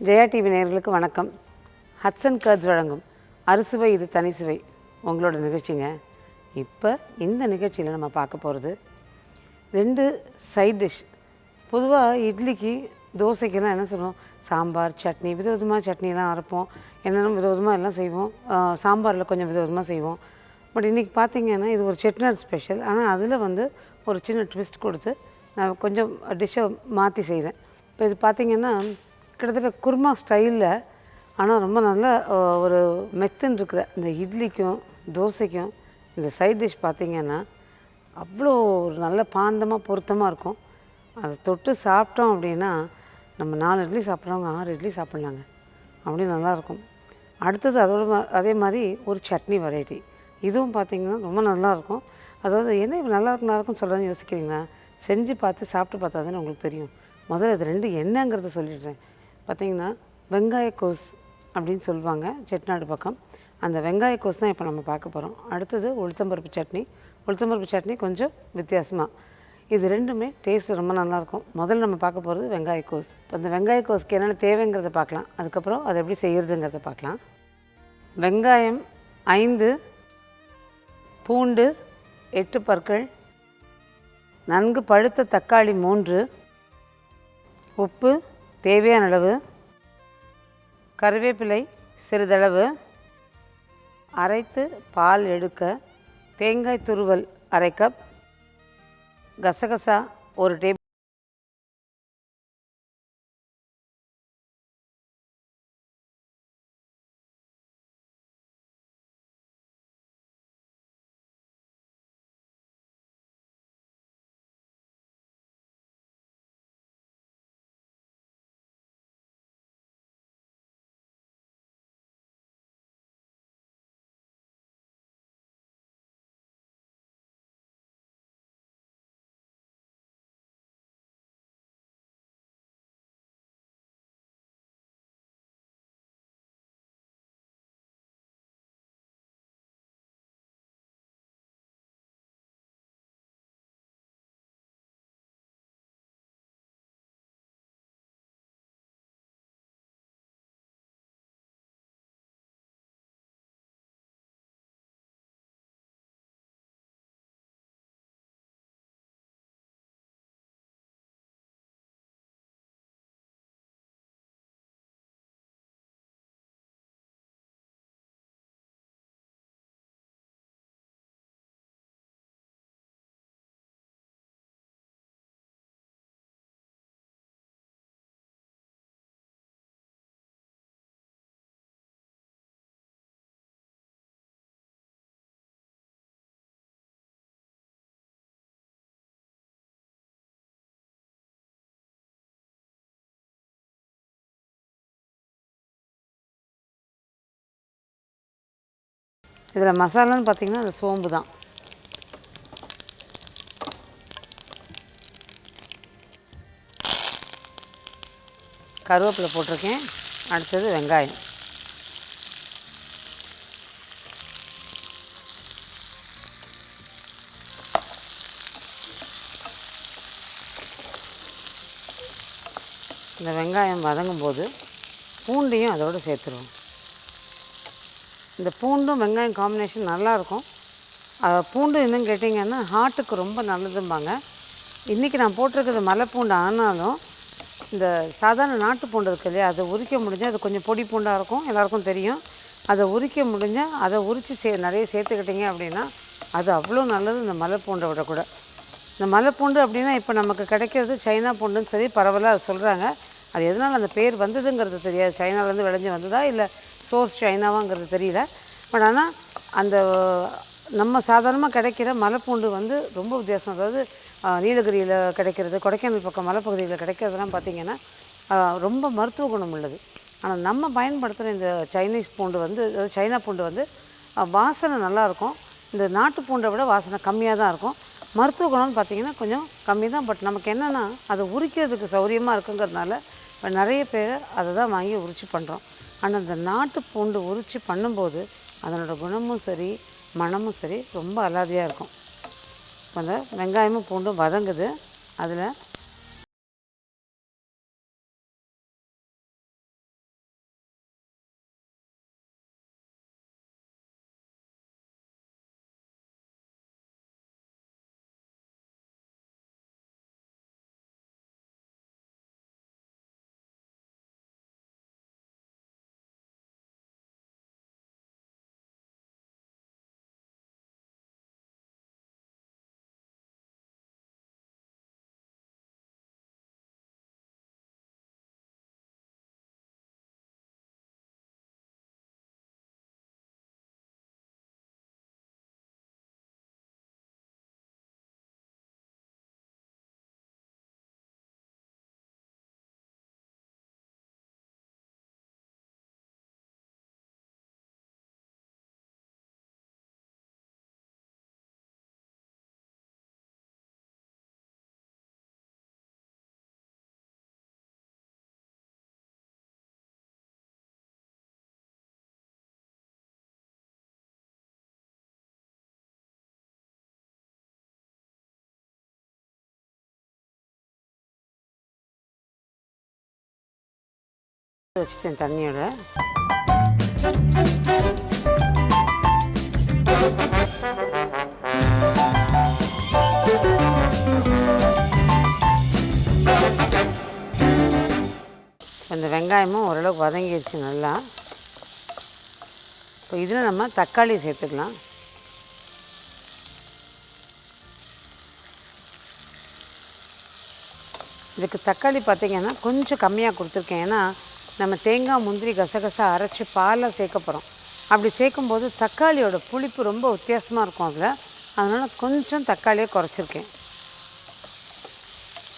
Jaya TV நேயர்களுக்கு வணக்கம். ஹட்சன் கர்ட்ஸ் வழங்கும் அறுசுவை இது தனி சுவை உங்களோட நிகழ்ச்சிங்க. இப்போ இந்த நிகழ்ச்சியில் நம்ம பார்க்க போகிறது 2 சைட் டிஷ். பொதுவாக இட்லிக்கு தோசைக்கெல்லாம் என்ன சொல்லுவோம், சாம்பார் சட்னி விதவிதமாக சட்னிலாம் அரைப்போம், என்னென்ன விதவிதமாக எல்லாம் செய்வோம். சாம்பாரில் கொஞ்சம் விதவிதமாக செய்வோம். பட் இன்றைக்கி பார்த்திங்கன்னா இது ஒரு செட்டிநாடு ஸ்பெஷல். ஆனால் அதில் ஒரு சின்ன ட்விஸ்ட் கொடுத்து நான் கொஞ்சம் டிஷ்ஷை மாற்றி செய்கிறேன். இப்போ இது பார்த்திங்கன்னா கிட்டத்தட்ட குருமா ஸ்டைலில், ஆனால் ரொம்ப நல்ல ஒரு மெத்துன்னு இருக்கிற இந்த இட்லிக்கும் தோசைக்கும் இந்த சைட் டிஷ் பார்த்திங்கன்னா அவ்வளோ ஒரு நல்ல பாந்தமாக பொருத்தமாக இருக்கும். அதை தொட்டு சாப்பிட்டோம் அப்படின்னா நம்ம 4 இட்லி சாப்பிட்றவங்க 6 இட்லி சாப்பிட்லாங்க, அப்படி நல்லாயிருக்கும். அடுத்தது அதே மாதிரி ஒரு சட்னி வெரைட்டி, இதுவும் பார்த்திங்கன்னா ரொம்ப நல்லாயிருக்கும். அதாவது என்ன இப்போ நல்லாயிருக்குன்னு சொல்கிறேன்னு யோசிக்கிறீங்களா? செஞ்சு பார்த்து சாப்பிட்டு பார்த்தா தானே உங்களுக்கு தெரியும். முதல்ல இது 2 என்னங்கிறத சொல்லிடுறேன். பார்த்திங்கன்னா வெங்காயக்கோஸ் அப்படின்னு சொல்லுவாங்க செட்டிநாடு பக்கம். அந்த வெங்காயக்கோஸ் தான் இப்போ நம்ம பார்க்க போகிறோம். அடுத்தது உளுத்தம்பருப்பு சட்னி. உளுத்தம்பருப்பு சட்னி கொஞ்சம் வித்தியாசமாக. இது 2மே டேஸ்ட் ரொம்ப நல்லாயிருக்கும். முதல்ல நம்ம பார்க்க போகிறது வெங்காயக்கோஸ். இப்போ அந்த வெங்காயக்கோஸ்க்கு என்னென்ன தேவைங்கிறத பார்க்கலாம். அதுக்கப்புறம் அதை எப்படி செய்கிறதுங்கிறத பார்க்கலாம். வெங்காயம் 5, பூண்டு 8 பற்கள், நன்கு பழுத்த தக்காளி 3, உப்பு தேவையான அளவு, கருவேப்பிலை சிறிதளவு, அரைத்து பால் எடுக்க, தேங்காய் துருவல் 1/2 கப், கசகசா 1 டேபிள். இதில் மசாலான்னு பார்த்திங்கன்னா அது சோம்பு தான். கருவேப்பிலை போட்டிருக்கேன். அடுத்தது வெங்காயம். இந்த வெங்காயம் வதங்கும் போது பூண்டையும் அதோடு சேர்த்துருவோம். இந்த பூண்டும் வெங்காயம் காம்பினேஷன் நல்லாயிருக்கும். பூண்டு என்னன்னு கேட்டிங்கன்னா ஹார்ட்டுக்கு ரொம்ப நல்லதும்பாங்க. இன்றைக்கி நான் போட்டிருக்கிறது மலை பூண்டு, ஆனாலும் இந்த சாதாரண நாட்டு பூண்டு இருக்கு இல்லையா, அதை உரிக்க முடிஞ்சால் அது கொஞ்சம் பொடி பூண்டாக இருக்கும், எல்லாேருக்கும் தெரியும். அதை உரிக்க முடிஞ்சால் அதை உரித்து நிறைய சேர்த்துக்கிட்டிங்க அப்படின்னா அது அவ்வளோ நல்லது. இந்த மலை பூண்டை விட கூட இந்த மலை பூண்டு அப்படின்னா இப்போ நமக்கு கிடைக்கிறது சைனா பூண்டுன்னு சொல்லி பரவலாக அது சொல்கிறாங்க. அது எதனால் அந்த பேர் வந்ததுங்கிறது தெரியாது. சைனாலேருந்து விளைஞ்சி வந்ததா இல்லை சோர்ஸ் சைனாவாங்கிறது தெரியல. பட் ஆனால் அந்த நம்ம சாதாரணமாக கிடைக்கிற மலைப்பூண்டு ரொம்ப வித்தியாசம். அதாவது நீலகிரியில் கிடைக்கிறது, கொடைக்கானல் பக்கம் மலைப்பகுதியில் கிடைக்கிறதுலாம் பார்த்திங்கன்னா ரொம்ப மருத்துவ குணம் உள்ளது. ஆனால் நம்ம பயன்படுத்துகிற இந்த சைனீஸ் பூண்டு சைனா பூண்டு வாசனை நல்லாயிருக்கும். இந்த நாட்டு பூண்டை விட வாசனை கம்மியாக தான் இருக்கும். மருத்துவ குணம்னு பார்த்திங்கன்னா கொஞ்சம் கம்மி தான். பட் நமக்கு என்னென்னா அதை உரிக்கிறதுக்கு சௌகரியமாக இருக்குங்கிறதுனால இப்போ நிறைய பேர் அதை தான் வாங்கி உரித்து பண்ணுறோம். ஆனால் இந்த நாட்டு பூண்டு உரித்து பண்ணும்போது அதனோட குணமும் சரி மணமும் சரி ரொம்ப அலாதியாக இருக்கும். இப்போ அந்த வெங்காயமும் பூண்டும் வதங்குது. அதில் வச்சுட்டேன் தண்ணியோட. இந்த வெங்காயமும் ஓரளவுக்கு வதங்கிடுச்சு நல்லா. இப்போ இதில் நம்ம தக்காளி சேர்த்துக்கலாம். இதுக்கு தக்காளி பார்த்திங்கன்னா கொஞ்சம் கம்மியாக கொடுத்துருக்கேன். ஏன்னா நம்ம தேங்காய் முந்திரி கசகசா அரைச்சி பாலை சேர்க்க போகிறோம். அப்படி சேர்க்கும்போது தக்காளியோட புளிப்பு ரொம்ப வித்தியாசமாக இருக்கும் அதில். அதனால் கொஞ்சம் தக்காளியை குறைச்சிருக்கேன்.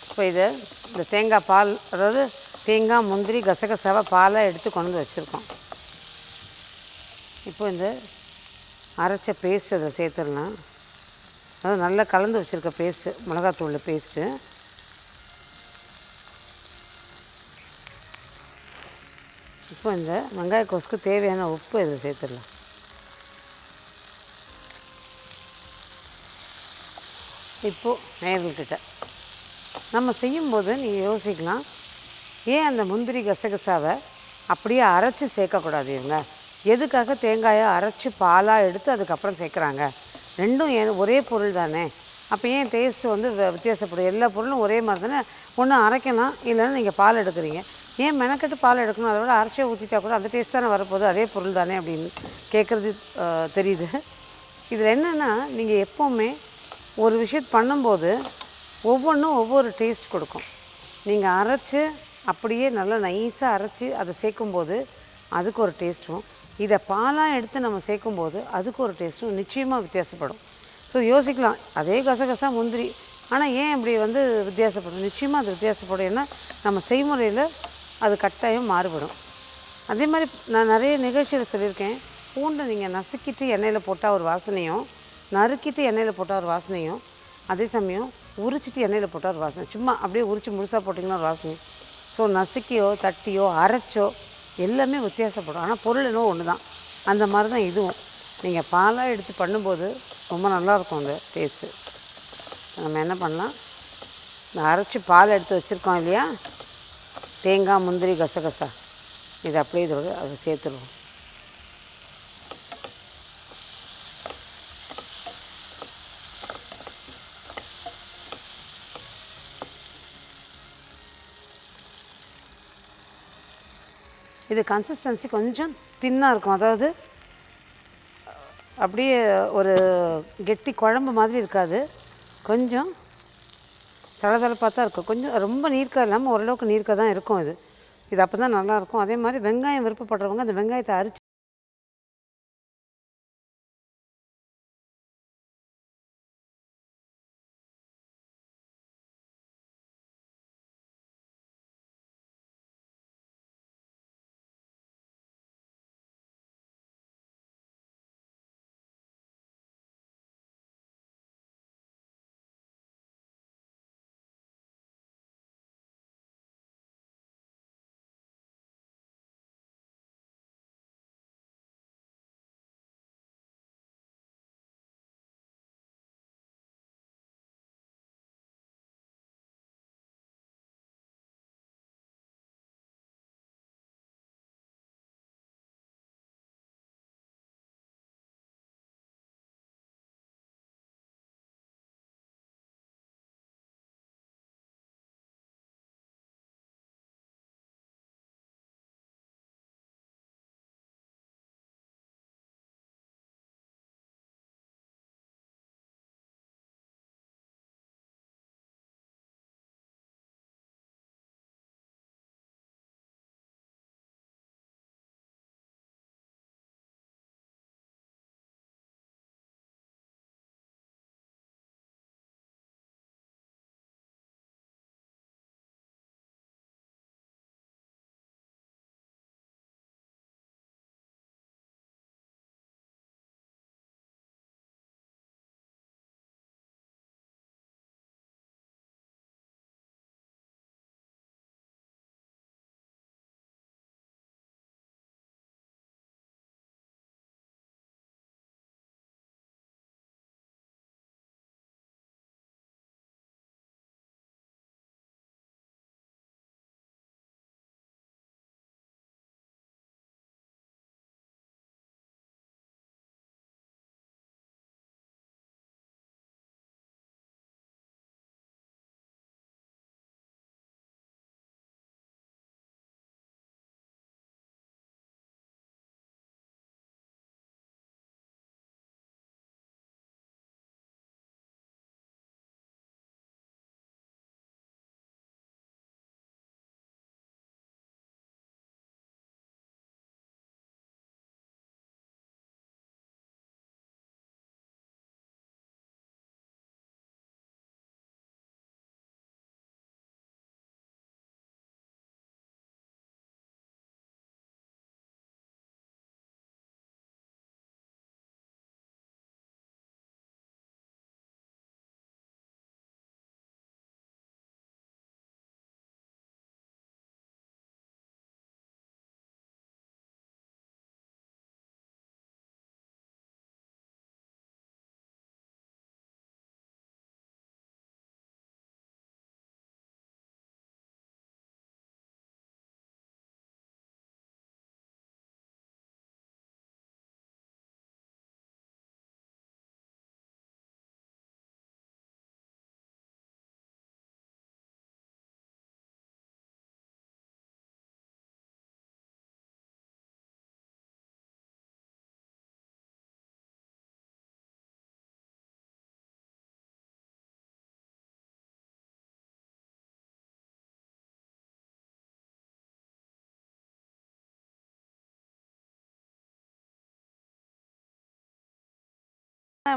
இப்போ இந்த தேங்காய் பால், அதாவது தேங்காய் முந்திரி கசகசாவை பாலாக எடுத்து கொண்டு வந்து வச்சுருக்கோம். இப்போ இந்த அரைச்ச பேஸ்ட் அதை சேர்த்துடலாம். அதாவது நல்லா கலந்து வச்சுருக்க பேஸ்ட்டு, மிளகாத்தூள் பேஸ்ட்டு. இப்போ இந்த வெங்காய கோஸுக்கு தேவையான உப்பு இதில் சேர்த்துடலாம். இப்போது நேயர்கள்கிட்ட நம்ம செய்யும்போது நீங்கள் யோசிக்கலாம், ஏன் அந்த முந்திரி கசகசாவை அப்படியே அரைச்சி சேர்க்கக்கூடாது இவங்க? எதுக்காக தேங்காயை அரைச்சி பாலாக எடுத்து அதுக்கப்புறம் சேர்க்குறாங்க? ரெண்டும் ஒரே பொருள் தானே, அப்போ ஏன் டேஸ்ட்டு வந்து வித்தியாசப்படும்? எல்லா பொருளும் ஒரே மாதிரி தானே. ஒன்று அரைக்கலாம், இல்லைன்னா நீங்கள் பால் எடுக்கிறீங்க, ஏன் மெனக்கெட்டு பால் எடுக்கணும்? அதை விட அரைச்சியை ஊற்றிட்டா கூட அந்த டேஸ்ட் தானே வரப்போகுது, அதே பொருள் தானே அப்படின்னு கேட்குறது தெரியுது. இதில் என்னென்னா, நீங்கள் எப்போவுமே ஒரு விஷயத்தை பண்ணும்போது ஒவ்வொன்றும் ஒவ்வொரு டேஸ்ட் கொடுக்கும். நீங்கள் அரைச்சி அப்படியே நல்லா நைஸாக அரைச்சி அதை சேர்க்கும்போது அதுக்கு ஒரு டேஸ்ட்டும், இதை பாலாக எடுத்து நம்ம சேர்க்கும்போது அதுக்கு ஒரு டேஸ்ட்டும் நிச்சயமாக வித்தியாசப்படும். ஸோ யோசிக்கலாம், அதே கசகசா முந்திரி, ஆனால் ஏன் இப்படி வந்து வித்தியாசப்படும்? நிச்சயமாக அது வித்தியாசப்படும். ஏன்னா நம்ம செய்முறையில் அது கட்டாயம் மாறுபடும். அதே மாதிரி நான் நிறைய நிகழ்ச்சியில் சொல்லியிருக்கேன், பூண்டை நீங்கள் நசுக்கிட்டு எண்ணெயில் போட்டால் ஒரு வாசனையும், நறுக்கிட்டு எண்ணெயில் போட்டால் ஒரு வாசனையும், அதே சமயம் உரிச்சிட்டு எண்ணெயில் போட்டால் ஒரு வாசனை, சும்மா அப்படியே உரித்து முழுசாக போட்டிங்கன்னா ஒரு வாசனை. ஸோ நசுக்கியோ தட்டியோ அரைச்சோ எல்லாமே வித்தியாசப்படும், ஆனால் பொருள் என்னவோ ஒன்று தான். அந்த மாதிரி தான் இதுவும். நீங்கள் பாலாக எடுத்து பண்ணும்போது ரொம்ப நல்லாயிருக்கும் அந்த டேஸ்ட்டு. நம்ம என்ன பண்ணலாம், இந்த அரைச்சி பால் எடுத்து வச்சுருக்கோம் இல்லையா, தேங்காய் முந்திரி கசகசா, இது அப்படியே இதோடு அதை சேர்த்துருவோம். இது கன்சிஸ்டன்சி கொஞ்சம் தின்னாக இருக்கும், அதாவது அப்படியே ஒரு கெட்டி குழம்பு மாதிரி இருக்காது, கொஞ்சம் தளதளப்பாக தான் இருக்கும். கொஞ்சம் ரொம்ப நீர்க்காக இல்லாமல் ஓரளவுக்கு நீர்க்காக தான் இருக்கும் இது அப்போ தான் நல்லாயிருக்கும். அதே மாதிரி வெங்காயம் விருப்பப்படுறவங்க அந்த வெங்காயத்தை அரிச்சு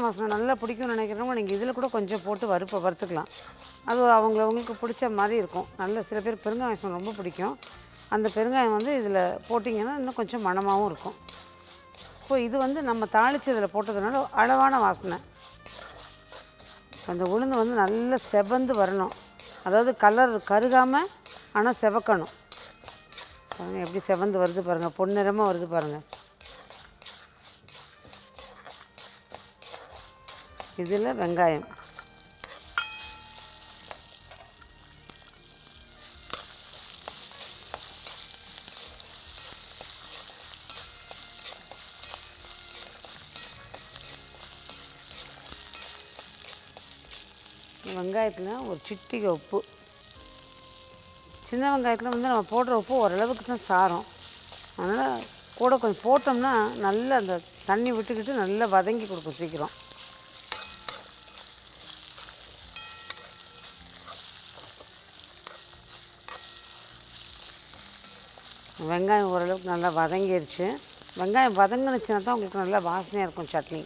வாசனை நல்லா பிடிக்கும்னு நினைக்கிறவங்க நீங்கள் இதில் கூட கொஞ்சம் போட்டு வறுத்துக்கலாம். அது அவங்களுக்கு பிடிச்ச மாதிரி இருக்கும். நல்ல சில பேர் பெருங்காய வாசனை ரொம்ப பிடிக்கும். அந்த பெருங்காயம் வந்து இதில் போட்டிங்கன்னா இன்னும் கொஞ்சம் மணமாகவும் இருக்கும். ஸோ இது வந்து நம்ம தாளித்து இதில் போட்டதுனால அளவான வாசனை. அந்த உளுந்து வந்து நல்லா செவந்து வரணும். அதாவது கலர் கருகாமல் ஆனால் செவக்கணும். பாருங்கள் எப்படி செவந்து வருது பாருங்கள், பொன்னிறமாக வருது பாருங்கள். இதில் வெங்காயம், வெங்காயத்தில் ஒரு சிட்டிகை உப்பு. சின்ன வெங்காயத்தில் வந்து நம்ம போடுற உப்பு ஓரளவுக்கு தான் சாரம். அதனால் கூட கொஞ்சம் போட்டோம்னா நல்லா அந்த தண்ணி விட்டுக்கிட்டு நல்லா வதங்கி கொடுக்கும் சீக்கிரம். வெங்காயம் ஓரளவுக்கு நல்லா வதங்கிடுச்சு. வெங்காயம் வதங்கினுச்சுன்னா தான் உங்களுக்கு நல்லா வாசனையாக இருக்கும் சட்னி.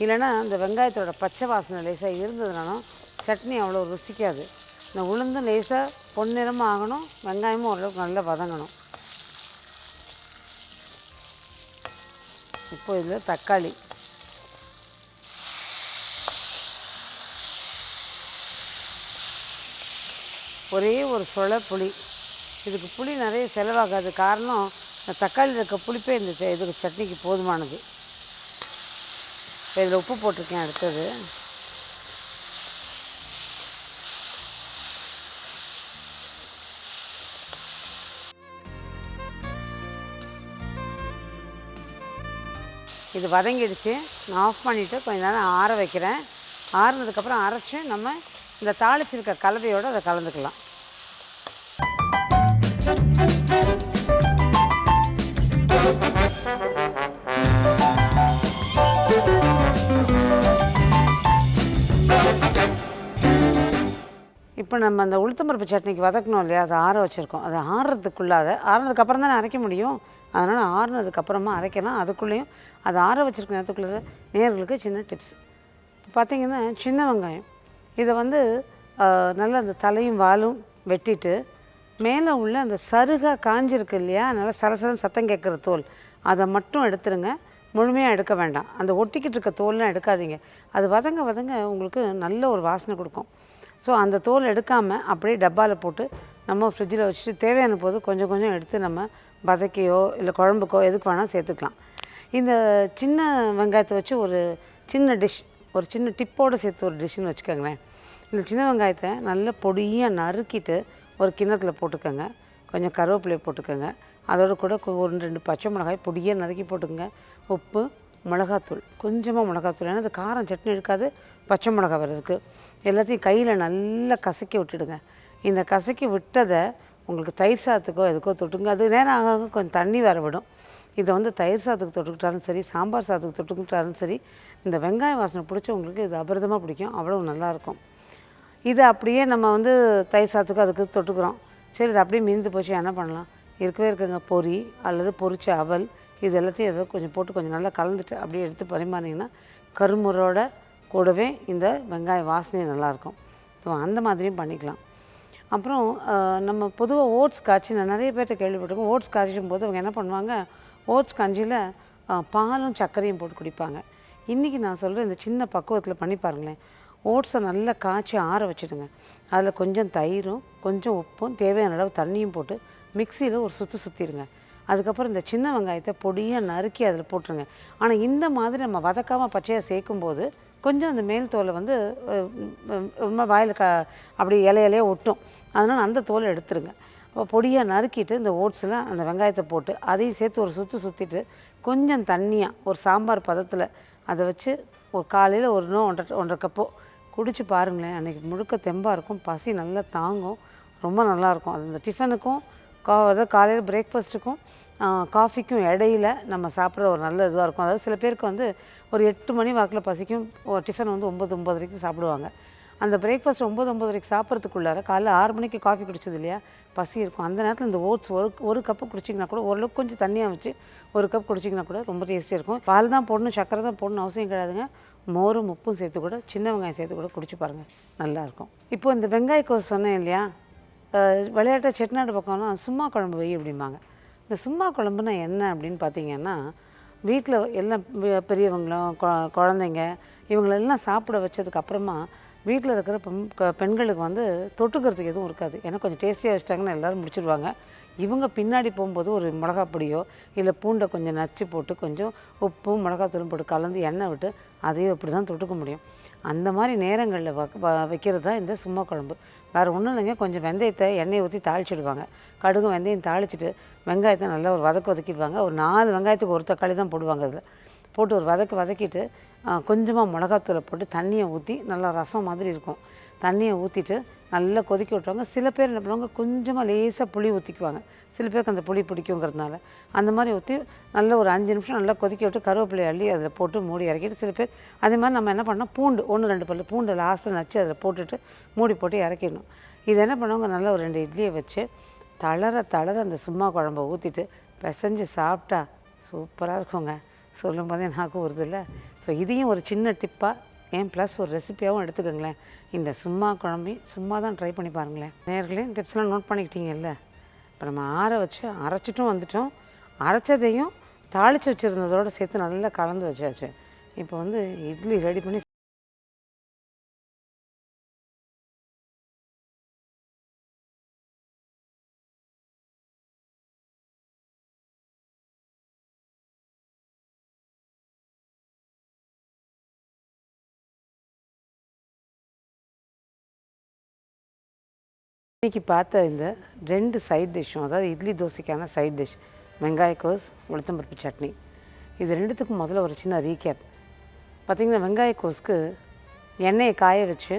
இல்லைன்னா இந்த வெங்காயத்தோட பச்சை வாசனை லேசாக இருந்ததுனாலும் சட்னி அவ்வளோ ருசிக்காது. இந்த உளுந்தும் லேசாக பொன்னிறமாக ஆகணும், வெங்காயமும் ஓரளவுக்கு நல்லா வதங்கணும். இப்போ இதில் தக்காளி, ஒரே ஒரு சொலை புளி. இதுக்கு புளி நிறைய செலவாகாது. காரணம் இந்த தக்காளியில் இருக்க புளிப்பே இந்த இதுக்கு சட்னிக்கு போதுமானது. இப்போ இதில் உப்பு போட்டிருக்கேன். அடுத்தது இது வதங்கிடுச்சு. நான் ஆஃப் பண்ணிவிட்டு கொஞ்ச நேரம் ஆற வைக்கிறேன். ஆறுனதுக்கப்புறம் அரைச்சி நம்ம இந்த தாளிச்சிருக்க கலவையோடு அதை கலந்துக்கலாம். இப்போ நம்ம அந்த உளுத்தம்பருப்பு சட்னிக்கு வதக்கணும் இல்லையா, அதை ஆற வச்சுருக்கோம். அதை ஆறுனதுக்கப்புறம் தானே அரைக்க முடியும். அதனால் ஆறுனதுக்கப்புறமா அரைக்கலாம். அதுக்குள்ளேயும் அதை ஆற வச்சுருக்க நேரத்துக்குள்ளே நேர்களுக்கு சின்ன டிப்ஸ். இப்போ பார்த்திங்கன்னா சின்ன வெங்காயம் இதை வந்து நல்லா அந்த தலையும் வாலும் வெட்டிட்டு மேலே உள்ள அந்த சருகாக காஞ்சிருக்கு இல்லையா, நல்லா சலசலன்னு சத்தம் கேட்குற தோல் அதை மட்டும் எடுத்துருங்க. முழுமையாக எடுக்க வேண்டாம். அந்த ஒட்டிக்கிட்டு இருக்க தோல்லாம் எடுக்காதீங்க. அது வதங்க வதங்க உங்களுக்கு நல்ல ஒரு வாசனை கொடுக்கும். ஸோ அந்த தோல் எடுக்காமல் அப்படியே டப்பாவில் போட்டு நம்ம ஃப்ரிட்ஜில் வச்சுட்டு தேவையான போது கொஞ்சம் கொஞ்சம் எடுத்து நம்ம வதக்கியோ இல்லை குழம்புக்கோ எதுக்கு வேணால் சேர்த்துக்கலாம். இந்த சின்ன வெங்காயத்தை வச்சு ஒரு சின்ன டிஷ், ஒரு சின்ன டிப்போடு சேர்த்து ஒரு டிஷ்ஷுன்னு வச்சுக்கோங்களேன். இந்த சின்ன வெங்காயத்தை நல்லா பொடியாக நறுக்கிட்டு ஒரு கிண்ணத்தில் போட்டுக்கோங்க. கொஞ்சம் கருவேப்பிலையை போட்டுக்கோங்க. அதோடு கூட ஒரு 2 பச்சை மிளகாய் பொடியாக நறுக்கி போட்டுக்கோங்க. உப்பு, மிளகாத்தூள், கொஞ்சமாக மிளகாத்தூள். ஏன்னா அது காரம் சட்னி எடுக்காது, பச்சை மிளகா வேறு இருக்குது. எல்லாத்தையும் கையில் நல்லா கசக்கி விட்டுடுங்க. இந்த கசக்கி விட்டதை உங்களுக்கு தயிர் சாதத்துக்கோ எதுக்கோ தொட்டுங்க. அது நேரம் ஆக கொஞ்சம் தண்ணி வேறு விடும். இதை வந்து தயிர் சாதத்துக்கு தொட்டுக்கிட்டாலும் சரி, சாம்பார் சாதத்துக்கு தொட்டுக்கிட்டாலும் சரி, இந்த வெங்காய வாசனை பிடிச்சவங்களுக்கு இது அபரிதமாக பிடிக்கும். அவ்வளோ நல்லாயிருக்கும். இதை அப்படியே நம்ம வந்து தயிர் சாதத்துக்கு அதுக்கு தொட்டுக்கிறோம். சரி, இது அப்படியே மீந்து போச்சு, என்ன பண்ணலாம்? இருக்கவே இருக்குங்க பொரி அல்லது பொரிச்ச அவல், இது எல்லாத்தையும் ஏதோ கொஞ்சம் போட்டு கொஞ்சம் நல்லா கலந்துட்டு அப்படியே எடுத்து பரிமாறிங்கன்னா கருமுறோட கூடவே இந்த வெங்காய வாசனை நல்லாயிருக்கும். ஸோ அந்த மாதிரியும் பண்ணிக்கலாம். அப்புறம் நம்ம பொதுவாக ஓட்ஸ் காய்ச்சி நான் நிறைய பேர்கிட்ட கேள்விப்பட்டிருக்கோம். ஓட்ஸ் காய்ச்சும் போது அவங்க என்ன பண்ணுவாங்க, ஓட்ஸ் கஞ்சியில் பாலும் சர்க்கரையும் போட்டு குடிப்பாங்க. இன்றைக்கி நான் சொல்கிறேன், இந்த சின்ன பக்குவத்தில் பண்ணி பாருங்களேன். ஓட்ஸை நல்லா காய்ச்சி ஆற வச்சுடுங்க. அதில் கொஞ்சம் தயிரும் கொஞ்சம் உப்பும் தேவையான அளவு தண்ணியும் போட்டு மிக்சியில் ஒரு சுற்றிடுங்க. அதுக்கப்புறம் இந்த சின்ன வெங்காயத்தை பொடியாக நறுக்கி அதில் போட்டுருங்க. ஆனால் இந்த மாதிரி நம்ம வதக்காமல் பச்சையாக சேர்க்கும்போது கொஞ்சம் அந்த மேல் தோலை வந்து ரொம்ப வாயில் அப்படி இலையிலே ஒட்டும். அதனால் அந்த தோலை எடுத்துருங்க. அப்போ பொடியாக நறுக்கிட்டு இந்த ஓட்ஸில் அந்த வெங்காயத்தை போட்டு அதையும் சேர்த்து ஒரு சுற்றிட்டு கொஞ்சம் தண்ணியாக ஒரு சாம்பார் பதத்தில் அதை வச்சு ஒரு காலையில் 1.5 கப்போ குடிச்சு பாருங்களேன். அன்றைக்கி முழுக்க தெம்பாக இருக்கும், பசி நல்லா தாங்கும், ரொம்ப நல்லாயிருக்கும். அது இந்த டிஃபனுக்கும் அதாவது காலையில் பிரேக்ஃபாஸ்ட்டுக்கும் காஃபிக்கும் இடையில நம்ம சாப்பிட்ற ஒரு நல்ல இதுவாக இருக்கும். அதாவது சில பேருக்கு வந்து ஒரு 8 மணி வாக்கில் பசிக்கும். டிஃபன் வந்து 9-9:30 சாப்பிடுவாங்க. அந்த பிரேக்ஃபாஸ்ட் 9-9:30 சாப்பிட்றதுக்குள்ளார காலைல 6 மணிக்கு காஃபி குடிச்சது இல்லையா, பசி இருக்கும். அந்த நேரத்தில் இந்த ஓட்ஸ் ஒரு கப்பு குடிச்சிங்கன்னா கூட, ஓரளவுக்கு கொஞ்சம் தண்ணியாக வச்சு 1 கப் குடிச்சிங்கன்னா கூட ரொம்ப டேஸ்டியாக இருக்கும். பால் தான் போடணும், சக்கரை தான் போடணும் அவசியம் கிடையாதுங்க. மோரும் உப்பும் சேர்த்து கூட சின்ன வெங்காயம் சேர்த்து கூட குடிச்சு பாருங்கள், நல்லாயிருக்கும். இப்போ இந்த வெங்காயக்கோஸ் சொன்னேன் இல்லையா, விளையாட்டை செட்டிநாடு பக்கம்லாம் சும்மா குழம்பு வை அப்படிம்பாங்க. இந்த சும்மா குழம்புனா என்ன அப்படின்னு பார்த்தீங்கன்னா, வீட்டில் எல்லாம் பெரியவங்களும் குழந்தைங்க இவங்களெல்லாம் சாப்பிட வச்சதுக்கப்புறமா வீட்டில் இருக்கிற பெண்களுக்கு வந்து தொட்டுக்கிறதுக்கு எதுவும் இருக்காது. ஏன்னா கொஞ்சம் டேஸ்டியாக வச்சிட்டாங்கன்னு எல்லோரும் முடிச்சிடுவாங்க. இவங்க பின்னாடி போகும்போது ஒரு மிளகா பொடியோ இல்லை பூண்டை கொஞ்சம் நச்சு போட்டு கொஞ்சம் உப்பும் மிளகாத்தூளும் போட்டு கலந்து எண்ணெய் விட்டு அதையும் இப்படி தான் தொட்டுக்க முடியும். அந்த மாதிரி நேரங்களில் வைக்கிறது தான் இந்த சும்மா குழம்பு. வேறு ஒன்றும் இல்லைங்க, கொஞ்சம் வெந்தயத்தை எண்ணெயை ஊற்றி தாளிச்சிடுவாங்க. கடுகு வெந்தயம் தாளிச்சிட்டு வெங்காயத்தை நல்லா ஒரு வதக்கிடுவாங்க. ஒரு 4 வெங்காயத்துக்கு ஒரு தக்காளி தான் போடுவாங்க. அதில் போட்டு ஒரு வதக்கிட்டு கொஞ்சமாக மிளகாத்தூளை போட்டு தண்ணியை ஊற்றி நல்லா ரசம் மாதிரி இருக்கும். தண்ணியை ஊற்றிட்டு நல்லா கொதிக்க விட்டுருவாங்க. சில பேர் என்ன பண்ணுவாங்க, கொஞ்சமாக லேசாக புளி ஊற்றிக்குவாங்க. சில பேருக்கு அந்த புளி பிடிக்குங்கிறதுனால அந்த மாதிரி ஊற்றி நல்லா ஒரு 5 நிமிஷம் நல்லா கொதிக்க விட்டு கருவேப்பிலை அள்ளி அதில் போட்டு மூடி இறக்கிட்டு, சில பேர் அதே மாதிரி நம்ம என்ன பண்ணோம், பூண்டு 1-2 பல்லு பூண்டு லாஸ்ட்டில் நச்சு அதில் போட்டுட்டு மூடி போட்டு இறக்கிடணும். இது என்ன பண்ணுவாங்க, நல்லா ஒரு 2 இட்லியை வச்சு தளர அந்த சும்மா குழம்பை ஊற்றிட்டு பிசைஞ்சு சாப்பிட்டா சூப்பராக இருக்குங்க. சொல்லும் போதே நாக்கு வருதில்ல. ஸோ இதையும் ஒரு சின்ன டிப்பாக ப்ளஸ் ஒரு ரெசிப்பியாகவும் எடுத்துக்கோங்களேன். இந்த சும்மா குழம்பி சும்மா தான் ட்ரை பண்ணி பாருங்களேன். நேர்களே டிப்ஸ்லாம் நோட் பண்ணிக்கிட்டீங்கல்ல. இப்போ நம்ம ஆற வச்சு அரைச்சிட்டும் வந்துட்டோம். அரைச்சதையும் தாளித்து வச்சுருந்ததோடு சேர்த்து நல்லா கலந்து வச்சாச்சு. இப்போ வந்து இட்லி ரெடி பண்ணி இன்றைக்கி பார்த்த இந்த 2 சைட் டிஷ்ஷும், அதாவது இட்லி தோசைக்கான சைட் டிஷ் வெங்காயக்கோஸ் உளுத்தம்பருப்பு சட்னி, இது 2த்துக்கும் முதல்ல ஒரு சின்ன ரீகேப். பார்த்திங்கன்னா வெங்காயக்கோஸ்க்கு எண்ணெயை காய வச்சு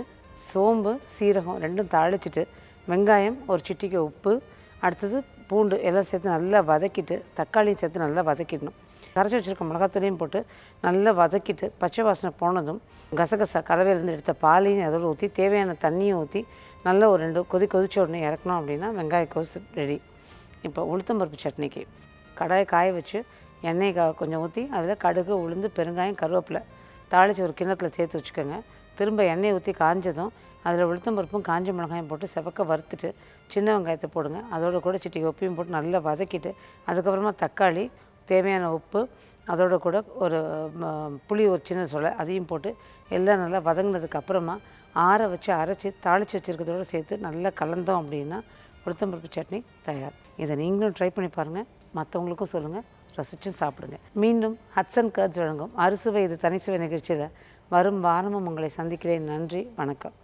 சோம்பு சீரகம் 2ம் தாளிச்சிட்டு வெங்காயம் ஒரு சிட்டிகை உப்பு அடுத்தது பூண்டு எல்லாம் சேர்த்து நல்லா வதக்கிட்டு தக்காளியும் சேர்த்து நல்லா வதக்கிடணும். கரைச்சி வச்சுருக்க மிளகாத்தூளையும் போட்டு நல்லா வதக்கிட்டு பச்சை வாசனை போனதும் கசகசா கலவையிலேருந்து எடுத்த பாலையும் அதோடு ஊற்றி தேவையான தண்ணியும் ஊற்றி நல்லா ஒரு 2 கொதிச்ச உடனே இறக்கணும் அப்படின்னா வெங்காயக்கோஸ் ரெடி. இப்போ உளுத்தம்பருப்பு சட்னிக்கு கடாயை காய வச்சு எண்ணெய் கொஞ்சம் ஊற்றி அதில் கடுகு உளுந்து பெருங்காயம் கருவேப்பிலை தாளித்து ஒரு கிண்ணத்தில் சேர்த்து வச்சுக்கோங்க. திரும்ப எண்ணெய் ஊற்றி காஞ்சதும் அதில் உளுத்தம்பருப்பும் காஞ்ச மிளகாயும் போட்டு செவக்க வறுத்துட்டு சின்ன வெங்காயத்தை போடுங்க. அதோட கூட சிட்டிகை உப்பையும் போட்டு நல்லா வதக்கிட்டு அதுக்கப்புறமா தக்காளி தேவையான உப்பு அதோட கூட ஒரு புளி ஒரு சின்ன சொலை அதையும் போட்டு எல்லாம் நல்லா வதங்கினதுக்கு அப்புறமா ஆற வச்சு அரைச்சி தாளித்து வச்சுருக்கிறதோடு சேர்த்து நல்லா கலந்தோம் அப்படின்னா உளுத்தம்பருப்பு சட்னி தயார். இதை நீங்களும் ட்ரை பண்ணி பாருங்கள், மற்றவங்களுக்கும் சொல்லுங்கள், ரசிச்சும் சாப்பிடுங்க. மீண்டும் ஹட்சன் கர்ட்ஸ் வழங்கும் அறுசுவை இது தனிசுவை நிகழ்ச்சியில் வரும் வாரமும் உங்களை சந்திக்கிறேன். நன்றி, வணக்கம்.